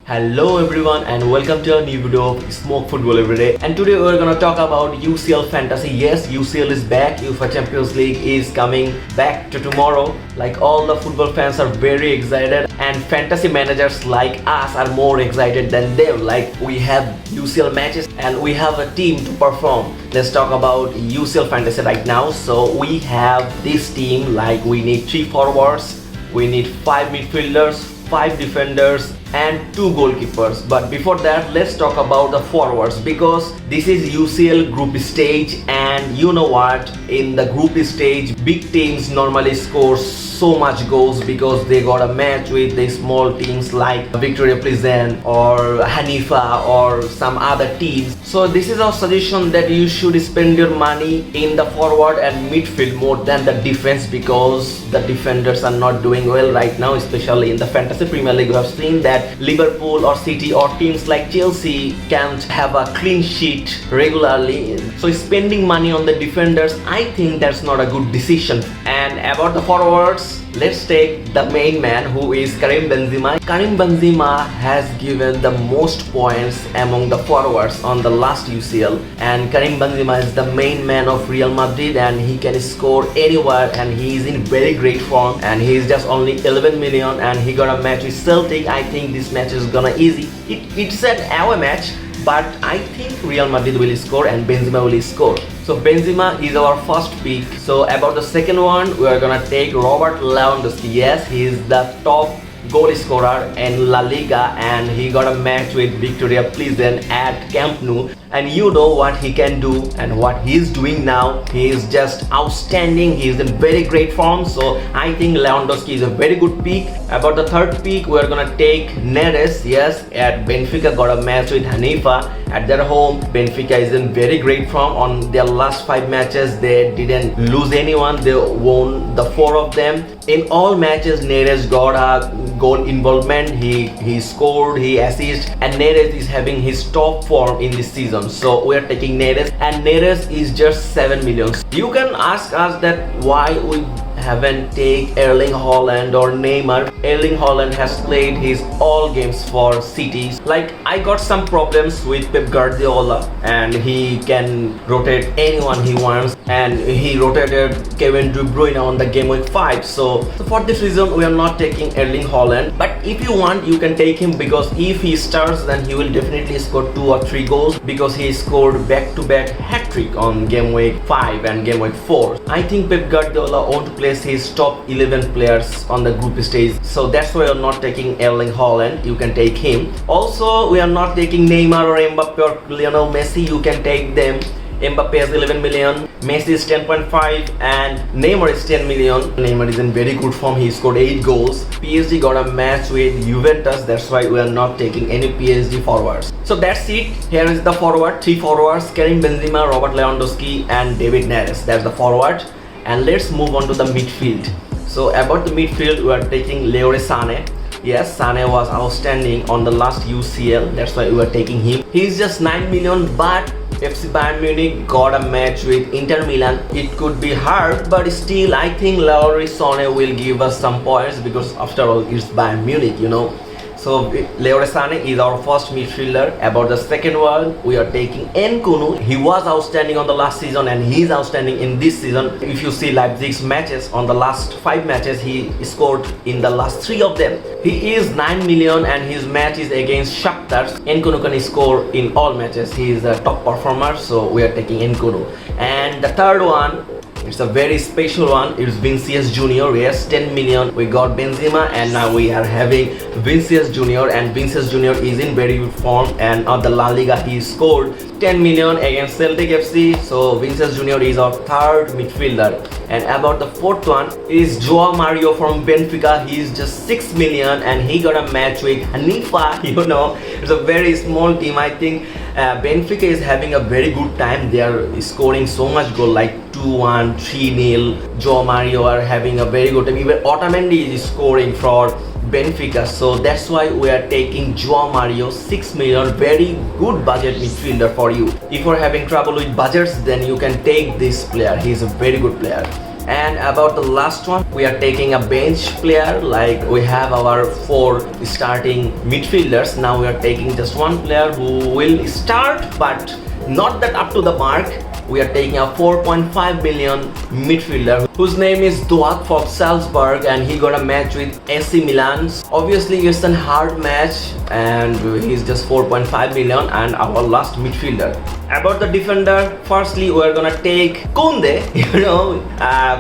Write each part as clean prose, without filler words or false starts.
Hello everyone and welcome to a new video of Smoke Football Everyday, and today we're gonna talk about UCL fantasy. Yes, UCL is back. UEFA Champions League is coming back to tomorrow. Like, all the football fans are very excited and fantasy managers like us are more excited than them. Like, we have UCL matches and we have a team to perform. Let's talk about UCL fantasy right now. So we have this team. Like, we need 3 forwards, we need 5 midfielders, 5 defenders and 2 goalkeepers. But before that, let's talk about the forwards, because this is UCL group stage, and you know what, in the group stage big teams normally score so much goals because they got a match with the small teams like Victoria Pleasant or Hanifa or some other teams. So this is our suggestion that you should spend your money in the forward and midfield more than the defense, because the defenders are not doing well right now, especially in the Fantasy Premier League. We have seen that Liverpool or City or teams like Chelsea can't have a clean sheet regularly. So spending money on the defenders, I think that's not a good decision. And about the forwards, let's take the main man, who is Karim Benzema. Karim Benzema has given the most points among the forwards on the last UCL, and Karim Benzema is the main man of Real Madrid and he can score anywhere, and he is in very great form, and he is just only 11 million and he got a match with Celtic. I think this match is gonna easy. It's an away match, but I think Real Madrid will score and Benzema will score. So Benzema is our first pick. So about the second one, we are gonna take Robert Lewandowski. Yes, he is the top goal scorer in La Liga and he got a match with Victoria Pleasant at Camp Nou, and you know what he can do and what he is doing now. He is just outstanding. He is in very great form. So I think Lewandowski is a very good pick. About the third pick, we are gonna take Neres. Yes, at Benfica got a match with Hanifa at their home. Benfica is in very great form. On their last 5 matches they didn't lose anyone, they won the 4 of them. In all matches Neres got a goal involvement. He scored, he assisted, and Neres is having his top form in this season. So we are taking Neres, and Neres is just 7 million. You can ask us that why we haven't take Erling Haaland or Neymar. Erling Haaland has played his all games for City. Like, I got some problems with Pep Guardiola, and he can rotate anyone he wants, and he rotated Kevin De Bruyne on the game week 5. So for this reason we are not taking Erling Haaland. But if you want, you can take him, because if he starts then he will definitely score 2 or 3 goals, because he scored back-to-back hat-trick on game week 5 and game week 4. I think Pep Guardiola want to place his top 11 players on the group stage, so that's why we are not taking Erling Haaland. You can take him. Also, we are not taking Neymar or Mbappe or Lionel Messi. You can take them. Mbappe is 11 million, Messi is 10.5 and Neymar is 10 million. Neymar is in very good form. He scored 8 goals. PSG got a match with Juventus. That's why we are not taking any PSG forwards. So that's it. Here is the forward. 3 forwards: Karim Benzema, Robert Lewandowski and David Neres. That's the forward. And let's move on to the midfield. So about the midfield, we are taking Leroy Sané. Yes, Sané was outstanding on the last UCL. That's why we are taking him. He is just 9 million, but FC Bayern Munich got a match with Inter Milan. It could be hard, but still I think Leroy Sané will give us some points, because after all it's Bayern Munich, you know. So Leroy Sané is our first midfielder. About the second one, we are taking N'Koudou. He was outstanding on the last season and he is outstanding in this season. If you see Leipzig's matches, on the last 5 matches he scored in the last 3 of them. He is 9 million and his match is against Shakhtar. N'Koudou can score in all matches. He is a top performer, so we are taking N'Koudou. And the third one, it's a very special one. It's Vinicius Junior. Yes, 10 million. We got Benzema and now we are having Vinicius Junior, and Vinicius Junior is in very good form, and on the La Liga he scored 10 million against Celtic FC. So Vinicius Junior is our third midfielder. And about the fourth one is Joao Mario from Benfica. He is just 6 million and he got a match with Hanifa. You know, it's a very small team. I think Benfica is having a very good time. They are scoring so much goal, like 2-1, 3-0. Joao Mario are having a very good time. Even Otamendi is scoring for Benfica. So that's why we are taking Joao Mario, 6 million, very good budget midfielder for you. If you're having trouble with budgets, then you can take this player. He is a very good player. And about the last one, we are taking a bench player. Like we have our 4 starting midfielders. Now we are taking just one player who will start, but not that up to the mark. We are taking a 4.5 million midfielder whose name is Duat for Salzburg, and he got a match with AC Milan. Obviously it's a hard match and he's just 4.5 million and our last midfielder. About the defender, firstly we are gonna take Koundé.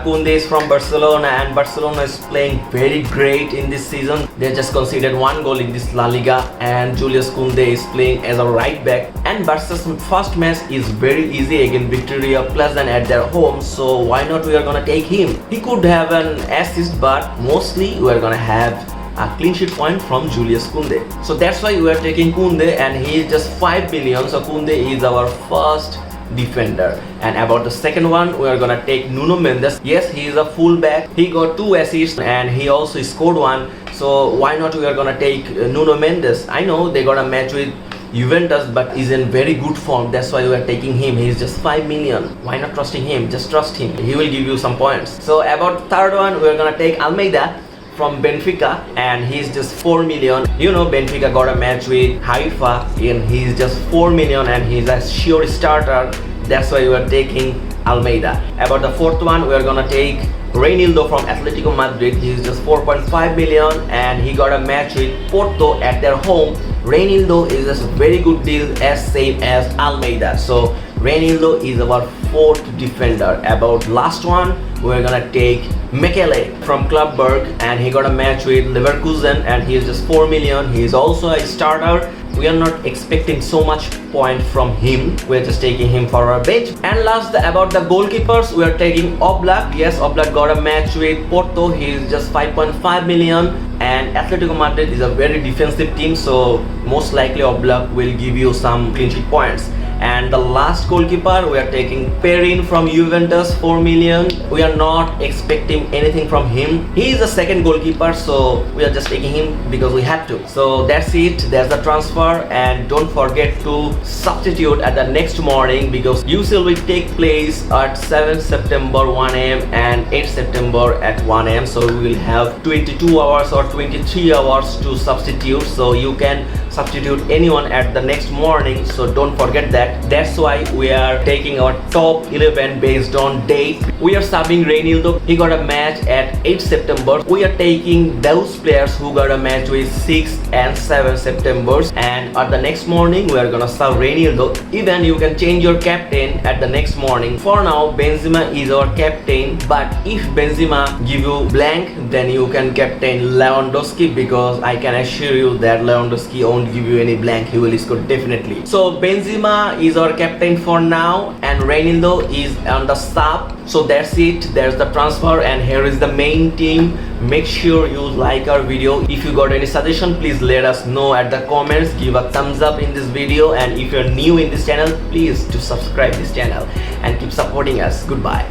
Koundé is from Barcelona and Barcelona is playing very great in this season. They just conceded 1 goal in this La Liga, and Julius Koundé is playing as a right back, and Barca's first match is very easy against Victoria Pleasant at their home, so why not we are gonna take him. He could have an assist, but mostly we are gonna have a clean sheet point from Julius Koundé. So that's why we are taking Koundé, and he is just 5 million. So Koundé is our first defender. And about the second one, we are gonna take Nuno Mendes. Yes, he is a fullback. He got 2 assists and he also scored 1. So why not we are gonna take Nuno Mendes. I know they got a match with Juventus, but is in very good form. That's why we are taking him. He is just 5 million. Why not trusting him? Just trust him. He will give you some points. So about third one, we are gonna take Almeida from Benfica, and he's just 4 million. Benfica got a match with Haifa and he's just 4 million and he's a sure starter. That's why we are taking Almeida. About the fourth one, we are gonna take Reinildo from Atletico Madrid. He's just 4.5 million and he got a match with Porto at their home. Reinildo is a very good deal, as same as Almeida. So Reinildo is our 4th defender. About last one, we're gonna take Mekele from Club Brugge, and he got a match with Leverkusen and he is just 4 million. He is also a starter. We are not expecting so much point from him. We're just taking him for our bench. And last, about the goalkeepers, we are taking Oblak. Yes, Oblak got a match with Porto. He is just 5.5 million. And Atletico Madrid is a very defensive team, so most likely Oblak will give you some clean sheet points. And the last goalkeeper, we are taking Perin from Juventus, 4 million. We are not expecting anything from him. He is the second goalkeeper, so we are just taking him because we have to. So that's it. There's the transfer, and don't forget to substitute at the next morning because UCL will take place at 7 September 1 am and 8 September at 1 am. So we will have 22 hours or 23 hours to substitute. So you can substitute anyone at the next morning. So don't forget that. That's why we are taking our top 11 based on date. We are subbing Reinildo. He got a match at 8 September. We are taking those players who got a match with 6 and 7 September. And at the next morning, we are gonna sub Reinildo. Even you can change your captain at the next morning. For now, Benzema is our captain. But if Benzema give you blank, then you can captain Lewandowski, because I can assure you that Lewandowski won't give you any blank. He will score definitely. So Benzema is our captain for now, and Reinildo is on the sub. So that's it. There's the transfer, and here is the main team. Make sure you like our video. If you got any suggestion, please let us know at the comments. Give a thumbs up in this video, and if you're new in this channel, please do subscribe this channel and keep supporting us. Goodbye.